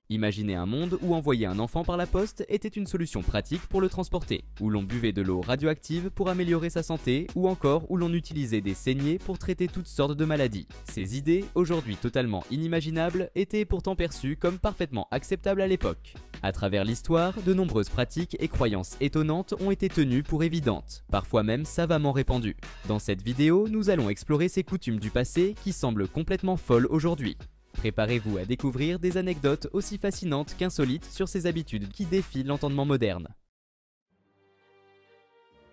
Imaginez un monde où envoyer un enfant par la poste était une solution pratique pour le transporter, où l'on buvait de l'eau radioactive pour améliorer sa santé, ou encore où l'on utilisait des saignées pour traiter toutes sortes de maladies. Ces idées, aujourd'hui totalement inimaginables, étaient pourtant perçues comme parfaitement acceptables à l'époque. À travers l'histoire, de nombreuses pratiques et croyances étonnantes ont été tenues pour évidentes, parfois même savamment répandues. Dans cette vidéo, nous allons explorer ces coutumes du passé qui semblent complètement folles aujourd'hui. Préparez-vous à découvrir des anecdotes aussi fascinantes qu'insolites sur ces habitudes qui défient l'entendement moderne.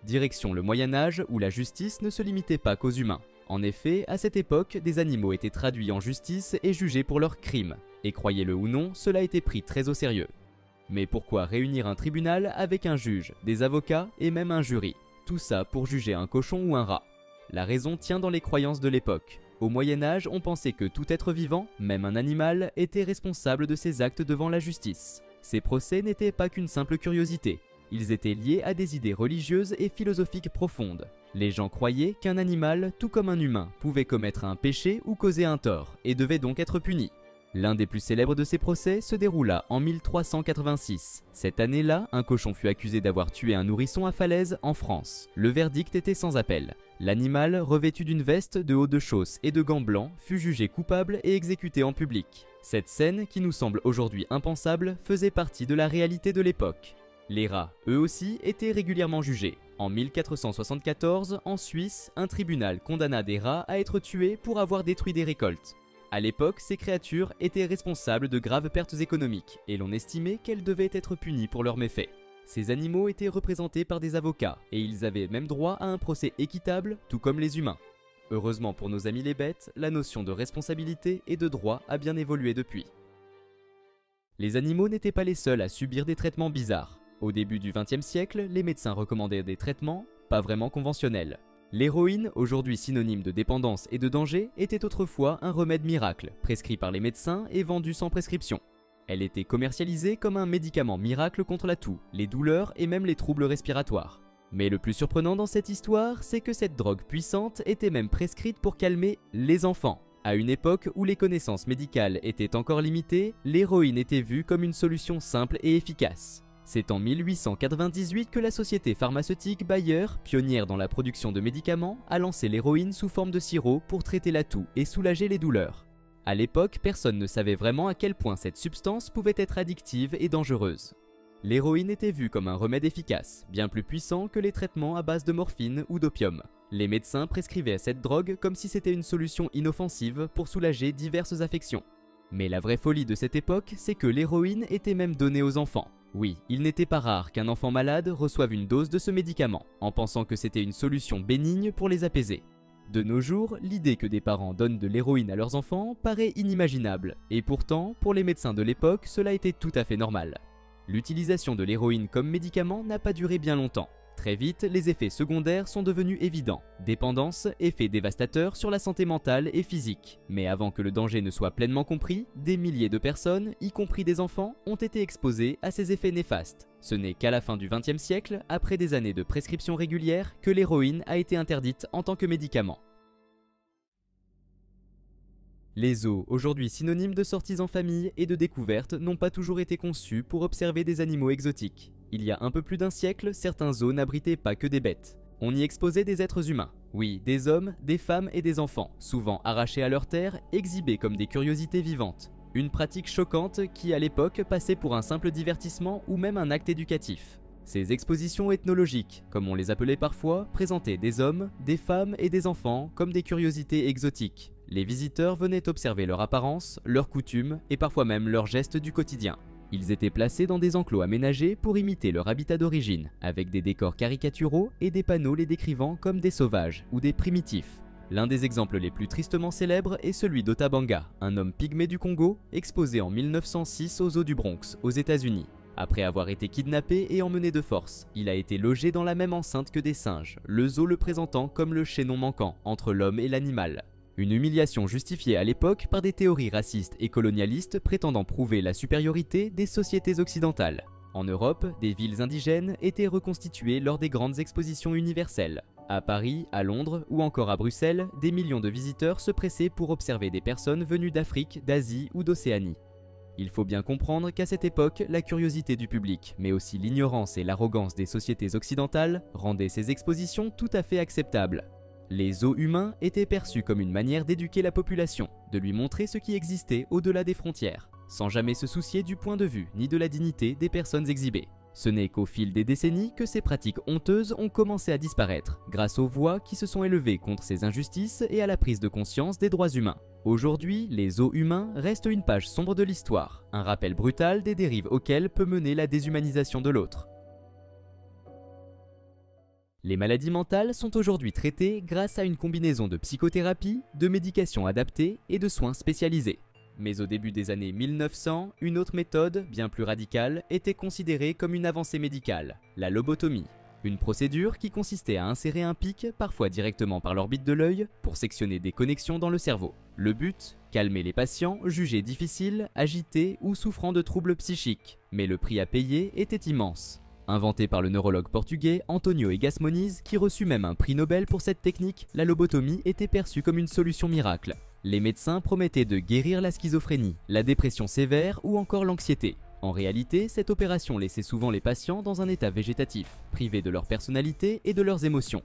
Direction le Moyen-Âge où la justice ne se limitait pas qu'aux humains. En effet, à cette époque, des animaux étaient traduits en justice et jugés pour leurs crimes. Et croyez-le ou non, cela était pris très au sérieux. Mais pourquoi réunir un tribunal avec un juge, des avocats et même un jury? Tout ça pour juger un cochon ou un rat. La raison tient dans les croyances de l'époque. Au Moyen-Âge, on pensait que tout être vivant, même un animal, était responsable de ses actes devant la justice. Ces procès n'étaient pas qu'une simple curiosité. Ils étaient liés à des idées religieuses et philosophiques profondes. Les gens croyaient qu'un animal, tout comme un humain, pouvait commettre un péché ou causer un tort, et devait donc être puni. L'un des plus célèbres de ces procès se déroula en 1386. Cette année-là, un cochon fut accusé d'avoir tué un nourrisson à Falaise, en France. Le verdict était sans appel. L'animal, revêtu d'une veste, de haut de chausses et de gants blancs, fut jugé coupable et exécuté en public. Cette scène, qui nous semble aujourd'hui impensable, faisait partie de la réalité de l'époque. Les rats, eux aussi, étaient régulièrement jugés. En 1474, en Suisse, un tribunal condamna des rats à être tués pour avoir détruit des récoltes. À l'époque, ces créatures étaient responsables de graves pertes économiques et l'on estimait qu'elles devaient être punies pour leurs méfaits. Ces animaux étaient représentés par des avocats et ils avaient même droit à un procès équitable, tout comme les humains. Heureusement pour nos amis les bêtes, la notion de responsabilité et de droit a bien évolué depuis. Les animaux n'étaient pas les seuls à subir des traitements bizarres. Au début du XXe siècle, les médecins recommandaient des traitements pas vraiment conventionnels. L'héroïne, aujourd'hui synonyme de dépendance et de danger, était autrefois un remède miracle, prescrit par les médecins et vendu sans prescription. Elle était commercialisée comme un médicament miracle contre la toux, les douleurs et même les troubles respiratoires. Mais le plus surprenant dans cette histoire, c'est que cette drogue puissante était même prescrite pour calmer les enfants. À une époque où les connaissances médicales étaient encore limitées, l'héroïne était vue comme une solution simple et efficace. C'est en 1898 que la société pharmaceutique Bayer, pionnière dans la production de médicaments, a lancé l'héroïne sous forme de sirop pour traiter la toux et soulager les douleurs. À l'époque, personne ne savait vraiment à quel point cette substance pouvait être addictive et dangereuse. L'héroïne était vue comme un remède efficace, bien plus puissant que les traitements à base de morphine ou d'opium. Les médecins prescrivaient cette drogue comme si c'était une solution inoffensive pour soulager diverses affections. Mais la vraie folie de cette époque, c'est que l'héroïne était même donnée aux enfants. Oui, il n'était pas rare qu'un enfant malade reçoive une dose de ce médicament, en pensant que c'était une solution bénigne pour les apaiser. De nos jours, l'idée que des parents donnent de l'héroïne à leurs enfants paraît inimaginable, et pourtant, pour les médecins de l'époque, cela était tout à fait normal. L'utilisation de l'héroïne comme médicament n'a pas duré bien longtemps. Très vite, les effets secondaires sont devenus évidents. Dépendance, effets dévastateurs sur la santé mentale et physique. Mais avant que le danger ne soit pleinement compris, des milliers de personnes, y compris des enfants, ont été exposées à ces effets néfastes. Ce n'est qu'à la fin du XXe siècle, après des années de prescription régulière, que l'héroïne a été interdite en tant que médicament. Les zoos, aujourd'hui synonymes de sorties en famille et de découvertes, n'ont pas toujours été conçus pour observer des animaux exotiques. Il y a un peu plus d'un siècle, certains zoos n'abritaient pas que des bêtes. On y exposait des êtres humains. Oui, des hommes, des femmes et des enfants, souvent arrachés à leur terre, exhibés comme des curiosités vivantes. Une pratique choquante qui, à l'époque, passait pour un simple divertissement ou même un acte éducatif. Ces expositions ethnologiques, comme on les appelait parfois, présentaient des hommes, des femmes et des enfants comme des curiosités exotiques. Les visiteurs venaient observer leur apparence, leurs coutumes et parfois même leurs gestes du quotidien. Ils étaient placés dans des enclos aménagés pour imiter leur habitat d'origine, avec des décors caricaturaux et des panneaux les décrivant comme des sauvages ou des primitifs. L'un des exemples les plus tristement célèbres est celui d'Otabanga, un homme pygmée du Congo, exposé en 1906 aux eaux du Bronx, aux États-Unis. Après avoir été kidnappé et emmené de force, il a été logé dans la même enceinte que des singes, le zoo le présentant comme le chaînon manquant entre l'homme et l'animal. Une humiliation justifiée à l'époque par des théories racistes et colonialistes prétendant prouver la supériorité des sociétés occidentales. En Europe, des villes indigènes étaient reconstituées lors des grandes expositions universelles. À Paris, à Londres ou encore à Bruxelles, des millions de visiteurs se pressaient pour observer des personnes venues d'Afrique, d'Asie ou d'Océanie. Il faut bien comprendre qu'à cette époque, la curiosité du public, mais aussi l'ignorance et l'arrogance des sociétés occidentales, rendaient ces expositions tout à fait acceptables. Les os humains étaient perçus comme une manière d'éduquer la population, de lui montrer ce qui existait au-delà des frontières, sans jamais se soucier du point de vue ni de la dignité des personnes exhibées. Ce n'est qu'au fil des décennies que ces pratiques honteuses ont commencé à disparaître, grâce aux voix qui se sont élevées contre ces injustices et à la prise de conscience des droits humains. Aujourd'hui, les os humains restent une page sombre de l'histoire, un rappel brutal des dérives auxquelles peut mener la déshumanisation de l'autre. Les maladies mentales sont aujourd'hui traitées grâce à une combinaison de psychothérapie, de médications adaptées et de soins spécialisés. Mais au début des années 1900, une autre méthode, bien plus radicale, était considérée comme une avancée médicale, la lobotomie. Une procédure qui consistait à insérer un pic, parfois directement par l'orbite de l'œil, pour sectionner des connexions dans le cerveau. Le but ? Calmer les patients jugés difficiles, agités ou souffrant de troubles psychiques. Mais le prix à payer était immense. Inventée par le neurologue portugais Antonio Egas Moniz, qui reçut même un prix Nobel pour cette technique, la lobotomie était perçue comme une solution miracle. Les médecins promettaient de guérir la schizophrénie, la dépression sévère ou encore l'anxiété. En réalité, cette opération laissait souvent les patients dans un état végétatif, privés de leur personnalité et de leurs émotions.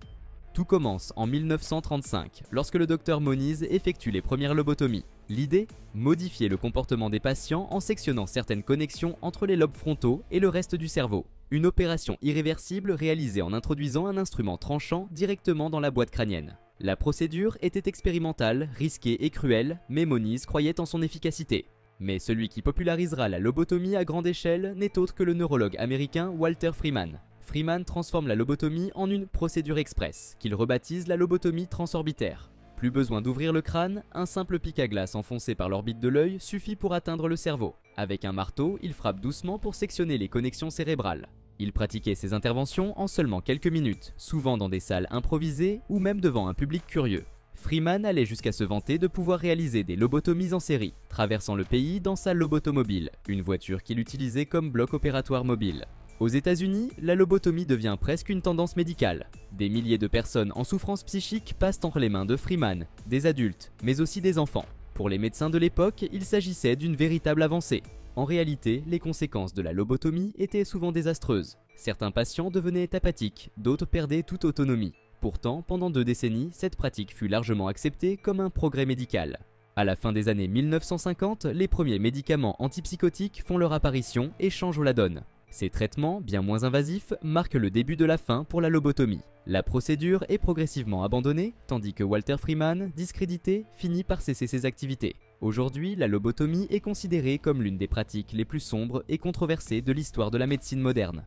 Tout commence en 1935, lorsque le docteur Moniz effectue les premières lobotomies. L'idée ? Modifier le comportement des patients en sectionnant certaines connexions entre les lobes frontaux et le reste du cerveau. Une opération irréversible réalisée en introduisant un instrument tranchant directement dans la boîte crânienne. La procédure était expérimentale, risquée et cruelle, mais Moniz croyait en son efficacité. Mais celui qui popularisera la lobotomie à grande échelle n'est autre que le neurologue américain Walter Freeman. Freeman transforme la lobotomie en une procédure express, qu'il rebaptise la lobotomie transorbitaire. Plus besoin d'ouvrir le crâne, un simple pic à glace enfoncé par l'orbite de l'œil suffit pour atteindre le cerveau. Avec un marteau, il frappe doucement pour sectionner les connexions cérébrales. Il pratiquait ses interventions en seulement quelques minutes, souvent dans des salles improvisées ou même devant un public curieux. Freeman allait jusqu'à se vanter de pouvoir réaliser des lobotomies en série, traversant le pays dans sa lobotomobile, une voiture qu'il utilisait comme bloc opératoire mobile. Aux États-Unis, la lobotomie devient presque une tendance médicale. Des milliers de personnes en souffrance psychique passent entre les mains de Freeman, des adultes, mais aussi des enfants. Pour les médecins de l'époque, il s'agissait d'une véritable avancée. En réalité, les conséquences de la lobotomie étaient souvent désastreuses. Certains patients devenaient apathiques, d'autres perdaient toute autonomie. Pourtant, pendant 2 décennies, cette pratique fut largement acceptée comme un progrès médical. À la fin des années 1950, les premiers médicaments antipsychotiques font leur apparition et changent la donne. Ces traitements, bien moins invasifs, marquent le début de la fin pour la lobotomie. La procédure est progressivement abandonnée, tandis que Walter Freeman, discrédité, finit par cesser ses activités. Aujourd'hui, la lobotomie est considérée comme l'une des pratiques les plus sombres et controversées de l'histoire de la médecine moderne.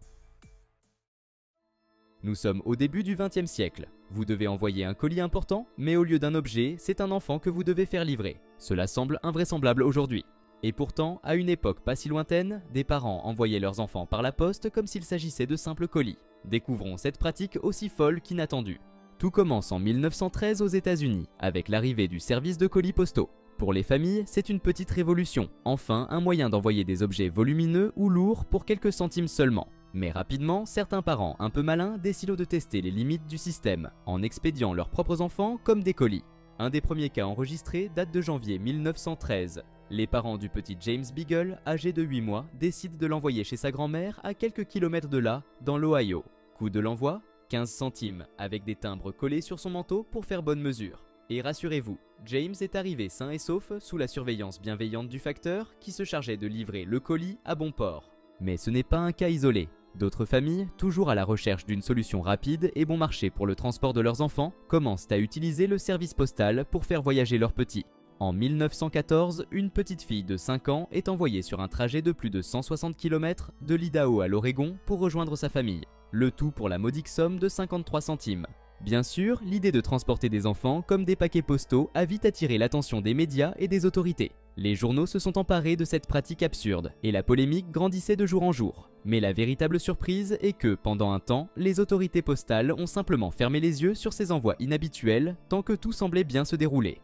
Nous sommes au début du XXe siècle. Vous devez envoyer un colis important, mais au lieu d'un objet, c'est un enfant que vous devez faire livrer. Cela semble invraisemblable aujourd'hui. Et pourtant, à une époque pas si lointaine, des parents envoyaient leurs enfants par la poste comme s'il s'agissait de simples colis. Découvrons cette pratique aussi folle qu'inattendue. Tout commence en 1913 aux États-Unis, avec l'arrivée du service de colis postaux. Pour les familles, c'est une petite révolution, enfin un moyen d'envoyer des objets volumineux ou lourds pour quelques centimes seulement. Mais rapidement, certains parents un peu malins décident de tester les limites du système, en expédiant leurs propres enfants comme des colis. Un des premiers cas enregistrés date de janvier 1913. Les parents du petit James Beagle, âgé de 8 mois, décident de l'envoyer chez sa grand-mère à quelques kilomètres de là, dans l'Ohio. Coût de l'envoi, 15 centimes, avec des timbres collés sur son manteau pour faire bonne mesure. Et rassurez-vous, James est arrivé sain et sauf sous la surveillance bienveillante du facteur qui se chargeait de livrer le colis à bon port. Mais ce n'est pas un cas isolé. D'autres familles, toujours à la recherche d'une solution rapide et bon marché pour le transport de leurs enfants, commencent à utiliser le service postal pour faire voyager leurs petits. En 1914, une petite fille de 5 ans est envoyée sur un trajet de plus de 160 km de l'Idaho à l'Oregon pour rejoindre sa famille. Le tout pour la modique somme de 53 centimes. Bien sûr, l'idée de transporter des enfants comme des paquets postaux a vite attiré l'attention des médias et des autorités. Les journaux se sont emparés de cette pratique absurde et la polémique grandissait de jour en jour. Mais la véritable surprise est que, pendant un temps, les autorités postales ont simplement fermé les yeux sur ces envois inhabituels tant que tout semblait bien se dérouler.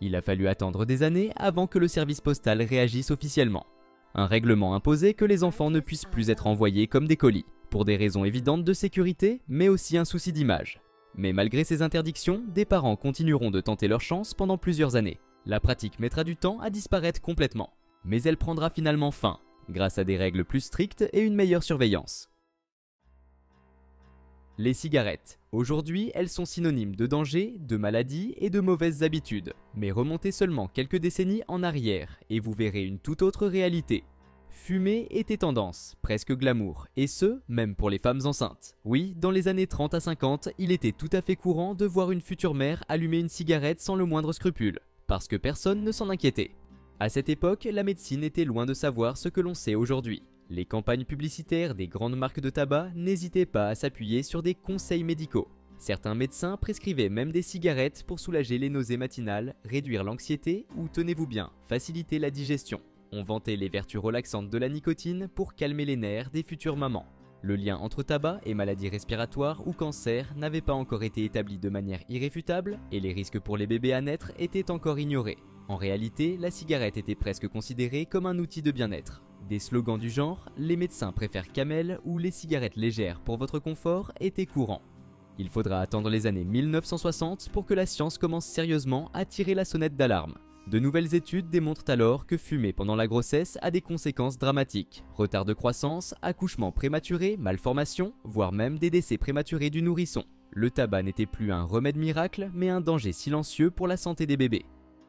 Il a fallu attendre des années avant que le service postal réagisse officiellement. Un règlement imposait que les enfants ne puissent plus être envoyés comme des colis, pour des raisons évidentes de sécurité, mais aussi un souci d'image. Mais malgré ces interdictions, des parents continueront de tenter leur chance pendant plusieurs années. La pratique mettra du temps à disparaître complètement. Mais elle prendra finalement fin, grâce à des règles plus strictes et une meilleure surveillance. Les cigarettes. Aujourd'hui, elles sont synonymes de danger, de maladie et de mauvaises habitudes. Mais remontez seulement quelques décennies en arrière et vous verrez une toute autre réalité. Fumer était tendance, presque glamour, et ce, même pour les femmes enceintes. Oui, dans les années 30 à 50, il était tout à fait courant de voir une future mère allumer une cigarette sans le moindre scrupule, parce que personne ne s'en inquiétait. À cette époque, la médecine était loin de savoir ce que l'on sait aujourd'hui. Les campagnes publicitaires des grandes marques de tabac n'hésitaient pas à s'appuyer sur des conseils médicaux. Certains médecins prescrivaient même des cigarettes pour soulager les nausées matinales, réduire l'anxiété ou, tenez-vous bien, faciliter la digestion. On vantait les vertus relaxantes de la nicotine pour calmer les nerfs des futures mamans. Le lien entre tabac et maladies respiratoires ou cancer n'avait pas encore été établi de manière irréfutable et les risques pour les bébés à naître étaient encore ignorés. En réalité, la cigarette était presque considérée comme un outil de bien-être. Des slogans du genre « Les médecins préfèrent Camel » ou « Les cigarettes légères pour votre confort » étaient courants. Il faudra attendre les années 1960 pour que la science commence sérieusement à tirer la sonnette d'alarme. De nouvelles études démontrent alors que fumer pendant la grossesse a des conséquences dramatiques. Retard de croissance, accouchement prématuré, malformation, voire même des décès prématurés du nourrisson. Le tabac n'était plus un remède miracle, mais un danger silencieux pour la santé des bébés.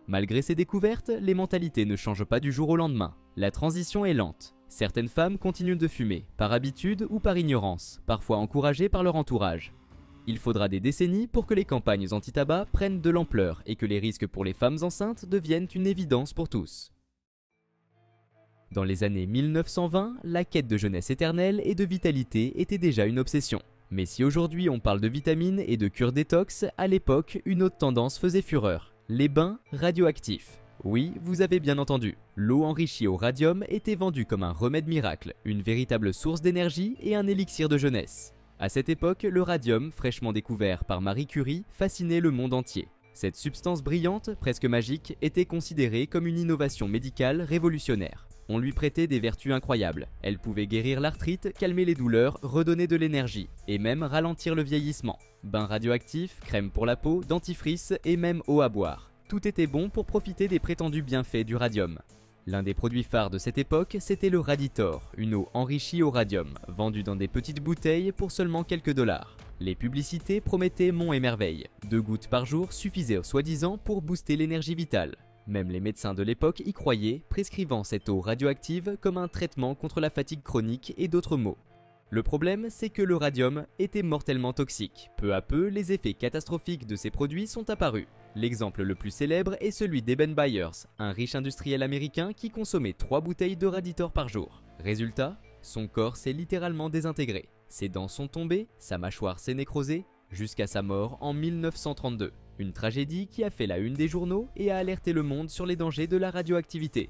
Malgré ces découvertes, les mentalités ne changent pas du jour au lendemain. La transition est lente. Certaines femmes continuent de fumer, par habitude ou par ignorance, parfois encouragées par leur entourage. Il faudra des décennies pour que les campagnes anti-tabac prennent de l'ampleur et que les risques pour les femmes enceintes deviennent une évidence pour tous. Dans les années 1920, la quête de jeunesse éternelle et de vitalité était déjà une obsession. Mais si aujourd'hui on parle de vitamines et de cure détox, à l'époque, une autre tendance faisait fureur. Les bains radioactifs. Oui, vous avez bien entendu. L'eau enrichie au radium était vendue comme un remède miracle, une véritable source d'énergie et un élixir de jeunesse. À cette époque, le radium, fraîchement découvert par Marie Curie, fascinait le monde entier. Cette substance brillante, presque magique, était considérée comme une innovation médicale révolutionnaire. On lui prêtait des vertus incroyables. Elle pouvait guérir l'arthrite, calmer les douleurs, redonner de l'énergie, et même ralentir le vieillissement. Bains radioactifs, crème pour la peau, dentifrice et même eau à boire. Tout était bon pour profiter des prétendus bienfaits du radium. L'un des produits phares de cette époque, c'était le Raditor, une eau enrichie au radium, vendue dans des petites bouteilles pour seulement quelques dollars. Les publicités promettaient monts et merveilles. 2 gouttes par jour suffisaient soi-disant pour booster l'énergie vitale. Même les médecins de l'époque y croyaient, prescrivant cette eau radioactive comme un traitement contre la fatigue chronique et d'autres maux. Le problème, c'est que le radium était mortellement toxique. Peu à peu, les effets catastrophiques de ces produits sont apparus. L'exemple le plus célèbre est celui d'Eben Byers, un riche industriel américain qui consommait 3 bouteilles de Raditor par jour. Résultat, son corps s'est littéralement désintégré. Ses dents sont tombées, sa mâchoire s'est nécrosée, jusqu'à sa mort en 1932. Une tragédie qui a fait la une des journaux et a alerté le monde sur les dangers de la radioactivité.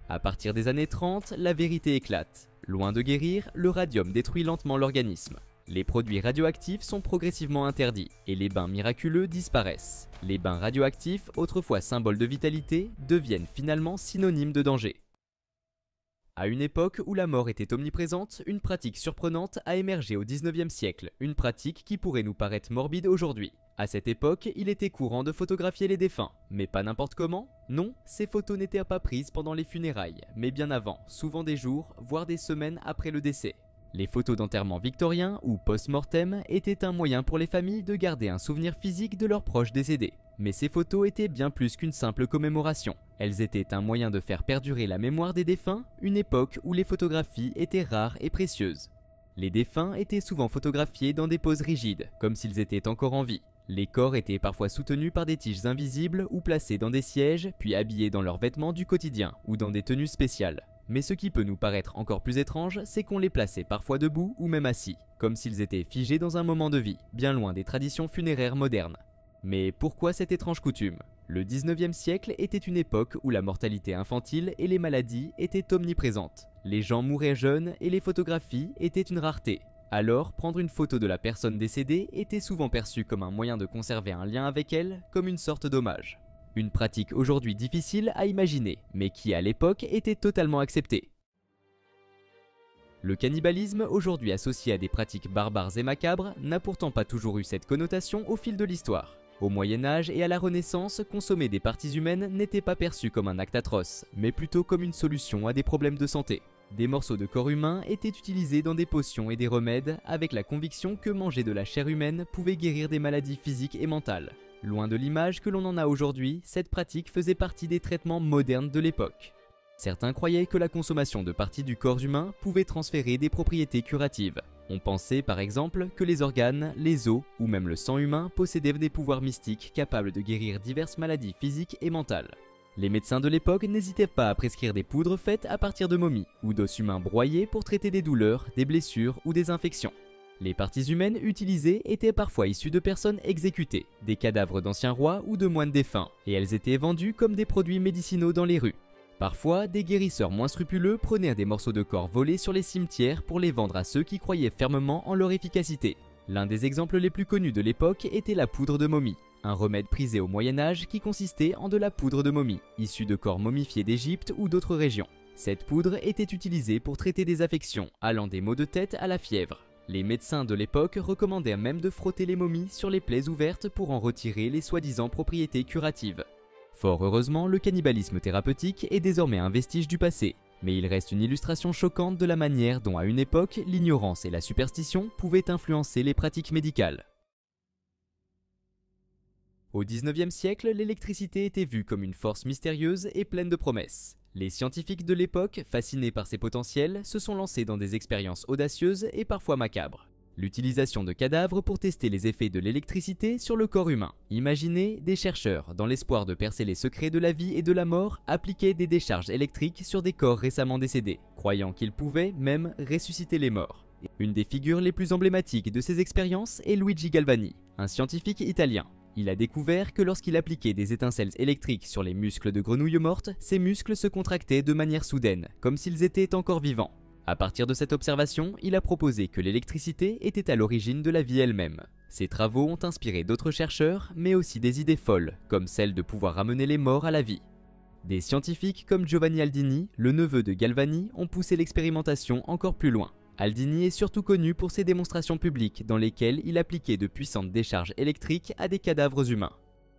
À partir des années 30, la vérité éclate. Loin de guérir, le radium détruit lentement l'organisme. Les produits radioactifs sont progressivement interdits et les bains miraculeux disparaissent. Les bains radioactifs, autrefois symboles de vitalité, deviennent finalement synonymes de danger. À une époque où la mort était omniprésente, une pratique surprenante a émergé au 19e siècle, une pratique qui pourrait nous paraître morbide aujourd'hui. À cette époque, il était courant de photographier les défunts, mais pas n'importe comment. Non, ces photos n'étaient pas prises pendant les funérailles, mais bien avant, souvent des jours, voire des semaines après le décès. Les photos d'enterrement victorien ou post-mortem étaient un moyen pour les familles de garder un souvenir physique de leurs proches décédés. Mais ces photos étaient bien plus qu'une simple commémoration. Elles étaient un moyen de faire perdurer la mémoire des défunts, une époque où les photographies étaient rares et précieuses. Les défunts étaient souvent photographiés dans des poses rigides, comme s'ils étaient encore en vie. Les corps étaient parfois soutenus par des tiges invisibles ou placés dans des sièges, puis habillés dans leurs vêtements du quotidien ou dans des tenues spéciales. Mais ce qui peut nous paraître encore plus étrange, c'est qu'on les plaçait parfois debout ou même assis, comme s'ils étaient figés dans un moment de vie, bien loin des traditions funéraires modernes. Mais pourquoi cette étrange coutume ? Le 19e siècle était une époque où la mortalité infantile et les maladies étaient omniprésentes. Les gens mouraient jeunes et les photographies étaient une rareté. Alors, prendre une photo de la personne décédée était souvent perçu comme un moyen de conserver un lien avec elle, comme une sorte d'hommage. Une pratique aujourd'hui difficile à imaginer, mais qui à l'époque était totalement acceptée. Le cannibalisme, aujourd'hui associé à des pratiques barbares et macabres, n'a pourtant pas toujours eu cette connotation au fil de l'histoire. Au Moyen-Âge et à la Renaissance, consommer des parties humaines n'était pas perçu comme un acte atroce, mais plutôt comme une solution à des problèmes de santé. Des morceaux de corps humain étaient utilisés dans des potions et des remèdes, avec la conviction que manger de la chair humaine pouvait guérir des maladies physiques et mentales. Loin de l'image que l'on en a aujourd'hui, cette pratique faisait partie des traitements modernes de l'époque. Certains croyaient que la consommation de parties du corps humain pouvait transférer des propriétés curatives. On pensait par exemple que les organes, les os ou même le sang humain possédaient des pouvoirs mystiques capables de guérir diverses maladies physiques et mentales. Les médecins de l'époque n'hésitaient pas à prescrire des poudres faites à partir de momies ou d'os humains broyés pour traiter des douleurs, des blessures ou des infections. Les parties humaines utilisées étaient parfois issues de personnes exécutées, des cadavres d'anciens rois ou de moines défunts, et elles étaient vendues comme des produits médicinaux dans les rues. Parfois, des guérisseurs moins scrupuleux prenaient des morceaux de corps volés sur les cimetières pour les vendre à ceux qui croyaient fermement en leur efficacité. L'un des exemples les plus connus de l'époque était la poudre de momie, un remède prisé au Moyen-Âge qui consistait en de la poudre de momie, issue de corps momifiés d'Égypte ou d'autres régions. Cette poudre était utilisée pour traiter des affections, allant des maux de tête à la fièvre. Les médecins de l'époque recommandaient même de frotter les momies sur les plaies ouvertes pour en retirer les soi-disant propriétés curatives. Fort heureusement, le cannibalisme thérapeutique est désormais un vestige du passé, mais il reste une illustration choquante de la manière dont à une époque, l'ignorance et la superstition pouvaient influencer les pratiques médicales. Au XIXe siècle, l'électricité était vue comme une force mystérieuse et pleine de promesses. Les scientifiques de l'époque, fascinés par ses potentiels, se sont lancés dans des expériences audacieuses et parfois macabres. L'utilisation de cadavres pour tester les effets de l'électricité sur le corps humain. Imaginez, des chercheurs, dans l'espoir de percer les secrets de la vie et de la mort, appliquaient des décharges électriques sur des corps récemment décédés, croyant qu'ils pouvaient même ressusciter les morts. Une des figures les plus emblématiques de ces expériences est Luigi Galvani, un scientifique italien. Il a découvert que lorsqu'il appliquait des étincelles électriques sur les muscles de grenouilles mortes, ces muscles se contractaient de manière soudaine, comme s'ils étaient encore vivants. À partir de cette observation, il a proposé que l'électricité était à l'origine de la vie elle-même. Ses travaux ont inspiré d'autres chercheurs, mais aussi des idées folles, comme celle de pouvoir ramener les morts à la vie. Des scientifiques comme Giovanni Aldini, le neveu de Galvani, ont poussé l'expérimentation encore plus loin. Aldini est surtout connu pour ses démonstrations publiques dans lesquelles il appliquait de puissantes décharges électriques à des cadavres humains.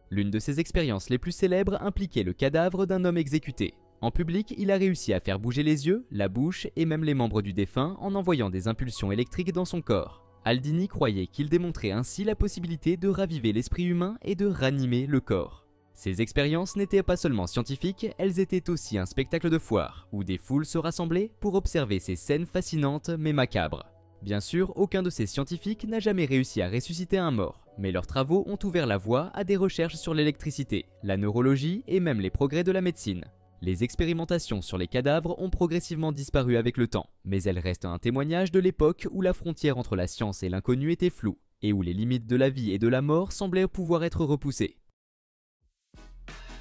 L'une de ses expériences les plus célèbres impliquait le cadavre d'un homme exécuté. En public, il a réussi à faire bouger les yeux, la bouche et même les membres du défunt en envoyant des impulsions électriques dans son corps. Aldini croyait qu'il démontrait ainsi la possibilité de raviver l'esprit humain et de ranimer le corps. Ces expériences n'étaient pas seulement scientifiques, elles étaient aussi un spectacle de foire, où des foules se rassemblaient pour observer ces scènes fascinantes mais macabres. Bien sûr, aucun de ces scientifiques n'a jamais réussi à ressusciter un mort, mais leurs travaux ont ouvert la voie à des recherches sur l'électricité, la neurologie et même les progrès de la médecine. Les expérimentations sur les cadavres ont progressivement disparu avec le temps, mais elles restent un témoignage de l'époque où la frontière entre la science et l'inconnu était floue, et où les limites de la vie et de la mort semblaient pouvoir être repoussées.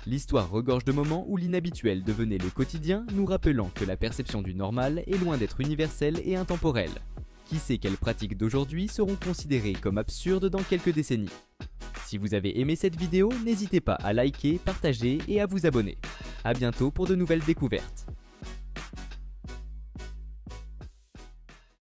L'histoire regorge de moments où l'inhabituel devenait le quotidien, nous rappelant que la perception du normal est loin d'être universelle et intemporelle. Qui sait quelles pratiques d'aujourd'hui seront considérées comme absurdes dans quelques décennies. Si vous avez aimé cette vidéo, n'hésitez pas à liker, partager et à vous abonner. A bientôt pour de nouvelles découvertes.